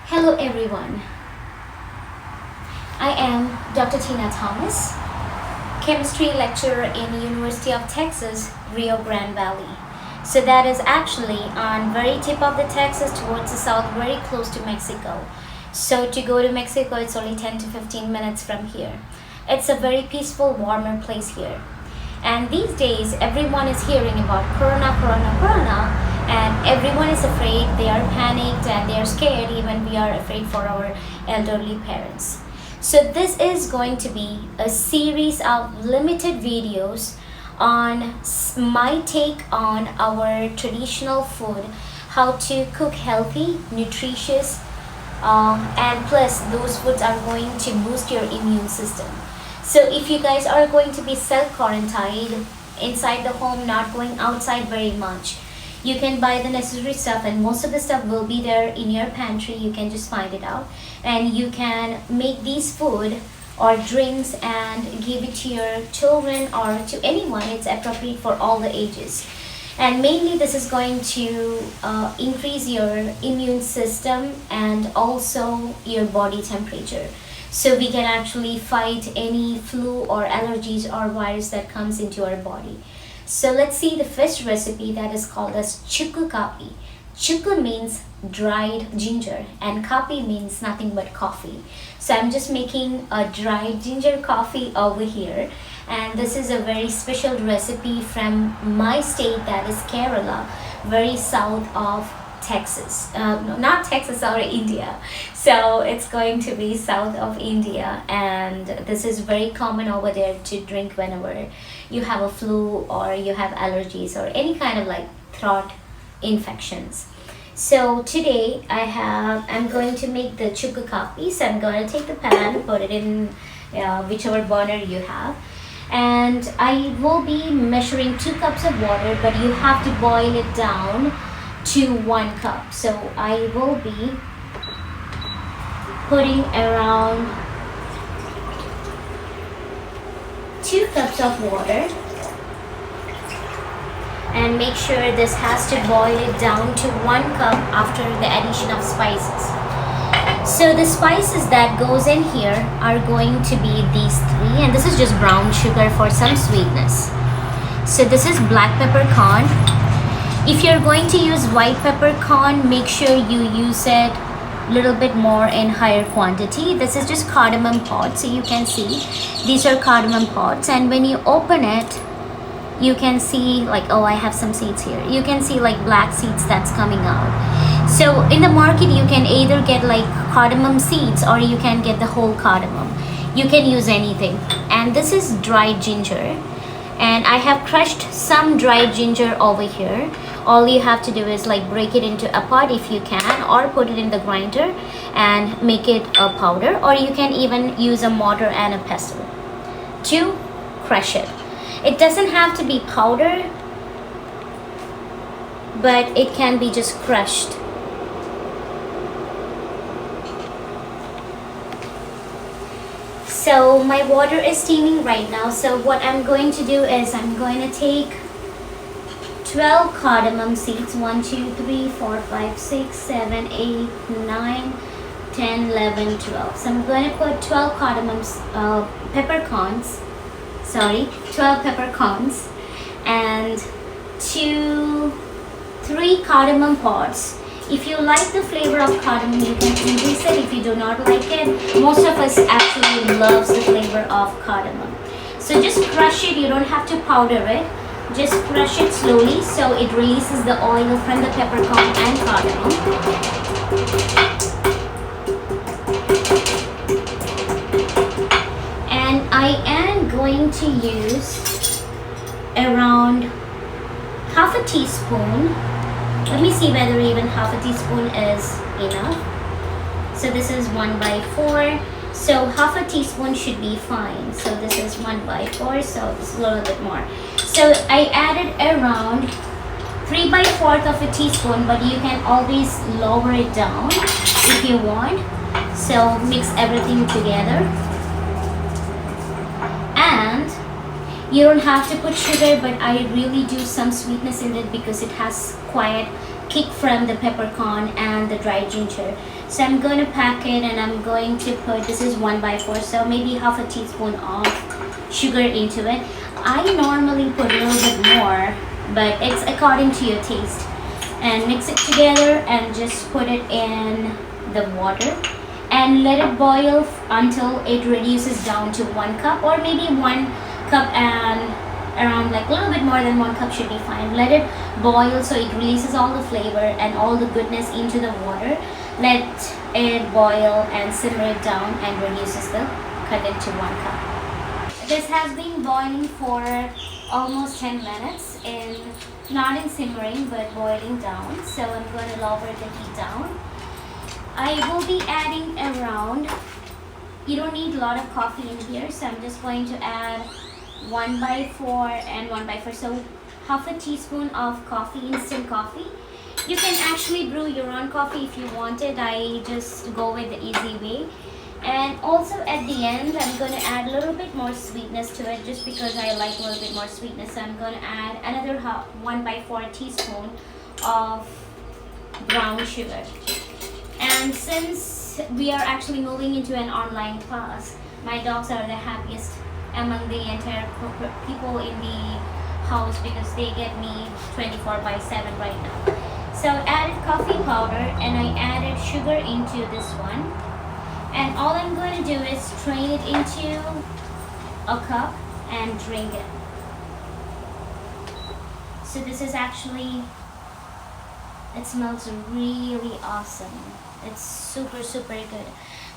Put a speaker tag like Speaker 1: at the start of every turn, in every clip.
Speaker 1: Hello everyone, I am Dr. Tina Thomas, chemistry lecturer in University of Texas, Rio Grande Valley. So that is actually on very tip of the Texas towards the south, very close to Mexico. So to go to Mexico, it's only 10 to 15 minutes from here. It's a very peaceful, warmer place here. And these days, everyone is hearing about corona, and everyone is afraid. They are panicked and they are scared. Even we are afraid for our elderly parents. So this is going to be a series of limited videos on my take on our traditional food, how to cook healthy, nutritious, and plus those foods are going to boost your immune system. So if you guys are going to be self-quarantined inside the home, not going outside very much, you can buy the necessary stuff, and most of the stuff will be there in your pantry. You can just find it out, and you can make these food or drinks and give it to your children or to anyone. It's appropriate for all the ages. And mainly this is going to increase your immune system and also your body temperature, so we can actually fight any flu or allergies or virus that comes into our body. So let's see the first recipe, that is called as Chukku Kaappi. Chukku means dried ginger and Kaappi means nothing but coffee. So I'm just making a dried ginger coffee over here, and this is a very special recipe from my state, that is Kerala, very south of Texas. No, not Texas, or India. So it's going to be south of India, and this is very common over there to drink whenever you have a flu or you have allergies or any kind of like throat infections. So today I'm going to make the Chukku Kaappi. So I'm going to take the pan, put it in whichever burner you have, and I will be measuring 2 cups of water, but you have to boil it down to 1 cup. So I will be putting around 2 cups of water, and make sure this has to boil it down to 1 cup after the addition of spices. So the spices that goes in here are going to be these 3, and this is just brown sugar for some sweetness. So this is black peppercorn. If you're going to use white peppercorn, make sure you use it a little bit more in higher quantity. This is just cardamom pods. So you can see these are cardamom pods, and when you open it, you can see like, oh, I have some seeds here. You can see like black seeds that's coming out. So in the market, you can either get like cardamom seeds or you can get the whole cardamom. You can use anything. And this is dried ginger, and I have crushed some dried ginger over here. All you have to do is like break it into a pot if you can, or put it in the grinder and make it a powder, or you can even use a mortar and a pestle to crush it. It doesn't have to be powder, but it can be just crushed. So my water is steaming right now. So what I'm going to do is I'm going to take 12 cardamom seeds, 1, 2, 3, 4, 5, 6, 7, 8, 9, 10, 11, 12. So I'm going to put 12 peppercorns, 12 peppercorns, and 3 cardamom pods. If you like the flavor of cardamom, you can increase it. If you do not like it, most of us actually loves the flavor of cardamom. So just crush it. You don't have to powder it. Just crush it slowly so it releases the oil from the peppercorn and cardamom. And I am going to use around half a teaspoon. Let me see whether even half a teaspoon is enough. So this is 1/4. So half a teaspoon should be fine. So this is 1/4, so it's a little bit more. So I added around 3/4 of a teaspoon, but you can always lower it down if you want. So mix everything together. And you don't have to put sugar, but I really do some sweetness in it because it has quite kick from the peppercorn and the dried ginger. So I'm going to pack it and I'm going to put, this is 1/4, so maybe half a teaspoon of sugar into it. I normally put a little bit more, but it's according to your taste. And mix it together and just put it in the water and let it boil until it reduces down to 1 cup, or maybe 1 cup and around, like a little bit more than 1 cup should be fine. Let it boil so it releases all the flavor and all the goodness into the water. Let it boil and simmer it down and reduces the, cut it to 1 cup. This has been boiling for almost 10 minutes in, not in simmering but boiling down. So I'm going to lower the heat down. I will be adding around, you don't need a lot of coffee in here, so I'm just going to add 1/4 and 1/4, so half a teaspoon of coffee, instant coffee. You can actually brew your own coffee if you wanted. I just go with the easy way. And also at the end, I'm going to add a little bit more sweetness to it, just because I like a little bit more sweetness. So I'm going to add another 1/4 teaspoon of brown sugar. And since we are actually moving into an online class, my dogs are the happiest among the entire people in the house because they get me 24/7 right now. So I added coffee powder and I added sugar into this one. And all I'm going to do is strain it into a cup and drink it. So this is actually, it smells really awesome. It's super good.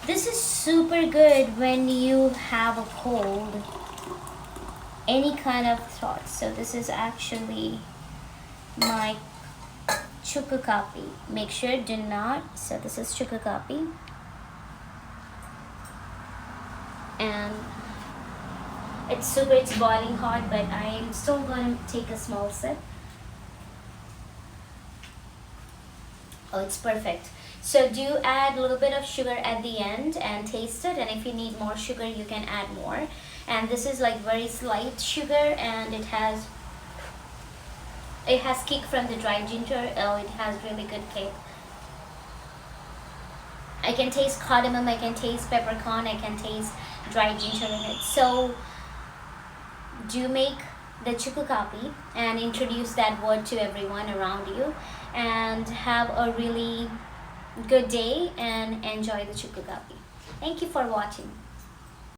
Speaker 1: This is super good when you have a cold, any kind of throat. So this is actually my Chukku Kaappi. Make sure do not, so this is Chukku Kaappi. And it's boiling hot, but I'm still going to take a small sip. Oh, it's perfect. So do add a little bit of sugar at the end and taste it, and if you need more sugar you can add more. And this is like very slight sugar, and it has kick from the dried ginger. Oh, it has really good kick. I can taste cardamom, I can taste peppercorn, I can taste dried ginger in it. So do make the Chukku Kaappi and introduce that word to everyone around you, and have a really good day and enjoy the Chukku Kaappi. Thank you for watching.